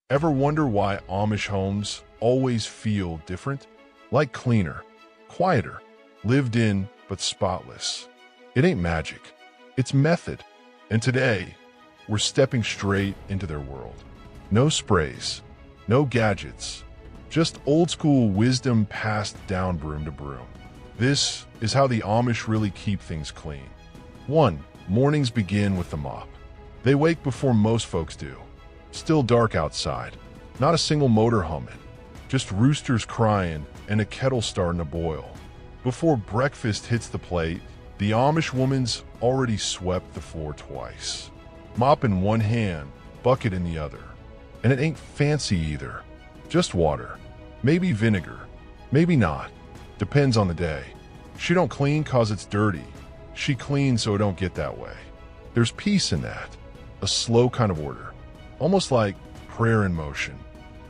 Ever wonder why Amish homes always feel different? Like cleaner, quieter, lived in but spotless. It ain't magic, it's method. And today, we're stepping straight into their world. No sprays, no gadgets, just old school wisdom passed down broom to broom. This is how the Amish really keep things clean. 1. Mornings begin with the mop. They wake before most folks do. Still dark outside. Not a single motor humming. Just roosters crying and a kettle starting to boil. Before breakfast hits the plate, the Amish woman's already swept the floor twice. Mop in one hand, bucket in the other. And it ain't fancy either. Just water. Maybe vinegar. Maybe not. Depends on the day. She don't clean 'cause it's dirty. She cleans so it don't get that way. There's peace in that. A slow kind of order. Almost like prayer in motion.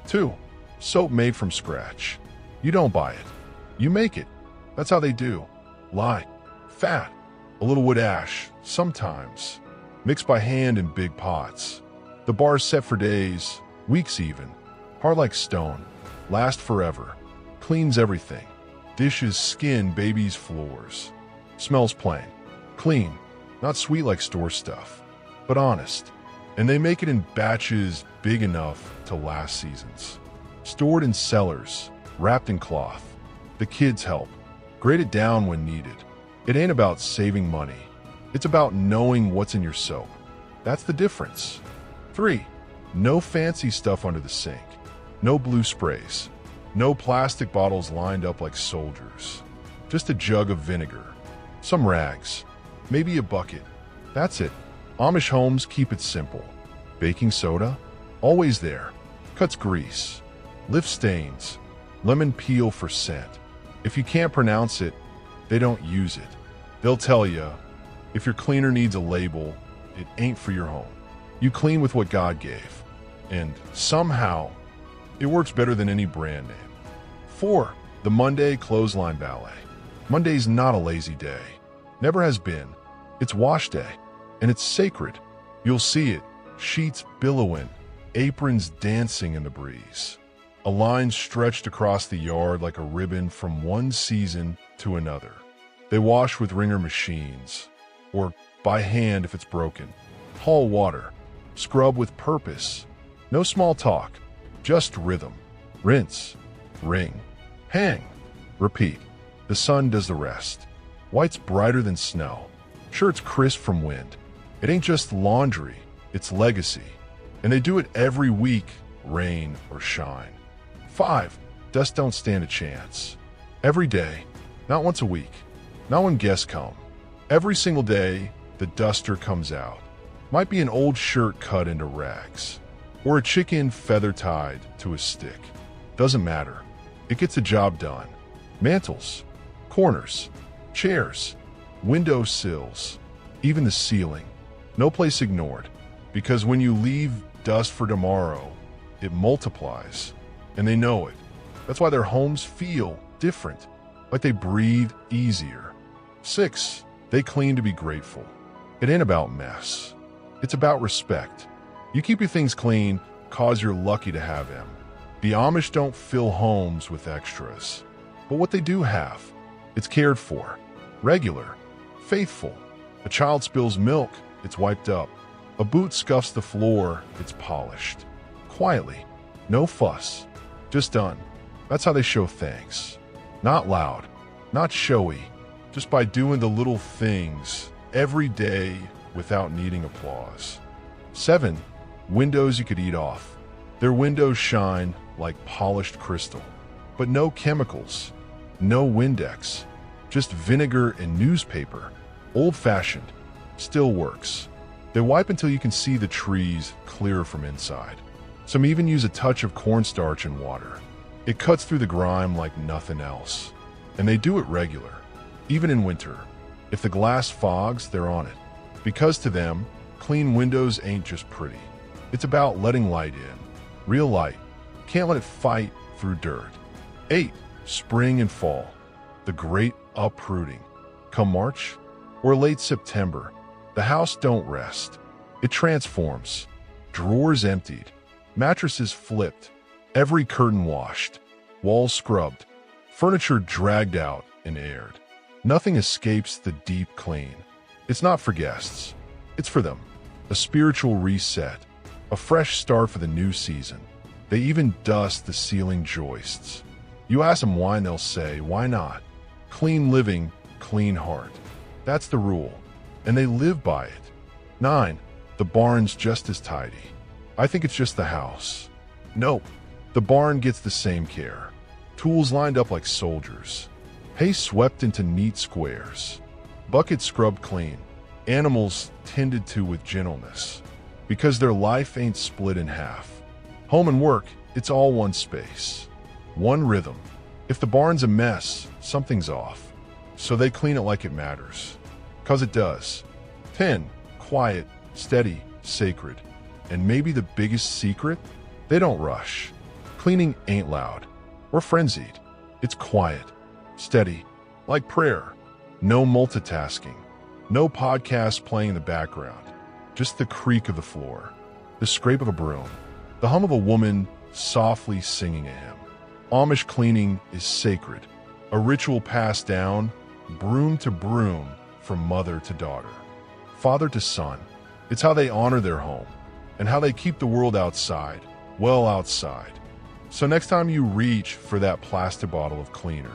2. Soap made from scratch. You don't buy it. You make it. That's how they do. Light, fat, a little wood ash, sometimes. Mixed by hand in big pots. The bar's set for days, weeks even. Hard like stone. Last forever. Cleans everything. Dishes, skin, babies, floors. Smells plain. Clean. Not sweet like store stuff. But honest. And they make it in batches big enough to last seasons. Stored in cellars, wrapped in cloth. The kids help. Grate it down when needed. It ain't about saving money. It's about knowing what's in your soap. That's the difference. 3. No fancy stuff under the sink. No blue sprays. No plastic bottles lined up like soldiers. Just a jug of vinegar. Some rags. Maybe a bucket. That's it. Amish homes keep it simple. Baking soda? Always there. Cuts grease. Lifts stains. Lemon peel for scent. If you can't pronounce it, they don't use it. They'll tell you, if your cleaner needs a label, it ain't for your home. You clean with what God gave. And somehow, it works better than any brand name. 4. The Monday Clothesline Ballet. Monday's not a lazy day. Never has been. It's wash day. And it's sacred. You'll see it. Sheets billowing. Aprons dancing in the breeze. A line stretched across the yard like a ribbon from one season to another. They wash with wringer machines. Or by hand if it's broken. Haul water. Scrub with purpose. No small talk. Just rhythm. Rinse. Wring. Hang. Repeat. The sun does the rest. White's brighter than snow. Shirts crisp from wind. It ain't just laundry, it's legacy. And they do it every week, rain or shine. 5. Dust don't stand a chance. Every day, not once a week, not when guests come. Every single day, the duster comes out. Might be an old shirt cut into rags. Or a chicken feather tied to a stick. Doesn't matter. It gets the job done. Mantles, corners, chairs, window sills, even the ceiling. No place ignored. Because when you leave dust for tomorrow, it multiplies. And they know it. That's why their homes feel different. Like they breathe easier. 6. They clean to be grateful. It ain't about mess. It's about respect. You keep your things clean, 'cause you're lucky to have them. The Amish don't fill homes with extras. But what they do have, it's cared for. Regular. Faithful. A child spills milk, it's wiped up. A boot scuffs the floor, it's polished. Quietly. No fuss. Just done. That's how they show thanks. Not loud. Not showy. Just by doing the little things every day without needing applause. 7. Windows you could eat off. Their windows shine like polished crystal. But no chemicals. No Windex. Just vinegar and newspaper. Old-fashioned. Still works. They wipe until you can see the trees clear from inside. Some even use a touch of cornstarch and water. It cuts through the grime like nothing else. And they do it regular. Even in winter. If the glass fogs, they're on it. Because to them, clean windows ain't just pretty. It's about letting light in. Real light. Can't let it fight through dirt. 8. Spring and fall. The great uprooting. Come March or late September, the house don't rest. It transforms. Drawers emptied. Mattresses flipped, every curtain washed, walls scrubbed, furniture dragged out and aired. Nothing escapes the deep clean. It's not for guests. It's for them. A spiritual reset, a fresh start for the new season. They even dust the ceiling joists. You ask them why and they'll say, why not? Clean living, clean heart. That's the rule. And they live by it. 9. The barn's just as tidy. I think it's just the house. Nope. The barn gets the same care. Tools lined up like soldiers. Hay swept into neat squares. Buckets scrubbed clean. Animals tended to with gentleness. Because their life ain't split in half. Home and work, it's all one space. One rhythm. If the barn's a mess, something's off. So they clean it like it matters. 'Cause it does. 10. Quiet, steady, sacred. And maybe the biggest secret? They don't rush. Cleaning ain't loud or frenzied. It's quiet, steady, like prayer. No multitasking. No podcast playing in the background. Just the creak of the floor, the scrape of a broom, the hum of a woman softly singing a hymn. Amish cleaning is sacred, a ritual passed down, broom to broom, from mother to daughter, father to son. It's how they honor their home and how they keep the world outside, well outside. So next time you reach for that plastic bottle of cleaner,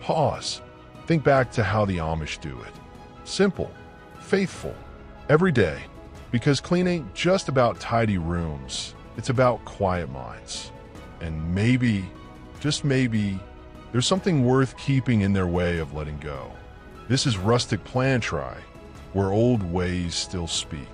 pause. Think back to how the Amish do it. Simple, faithful, every day. Because clean ain't just about tidy rooms, it's about quiet minds. And maybe, just maybe, there's something worth keeping in their way of letting go. This is Rustic Plantry, where old ways still speak.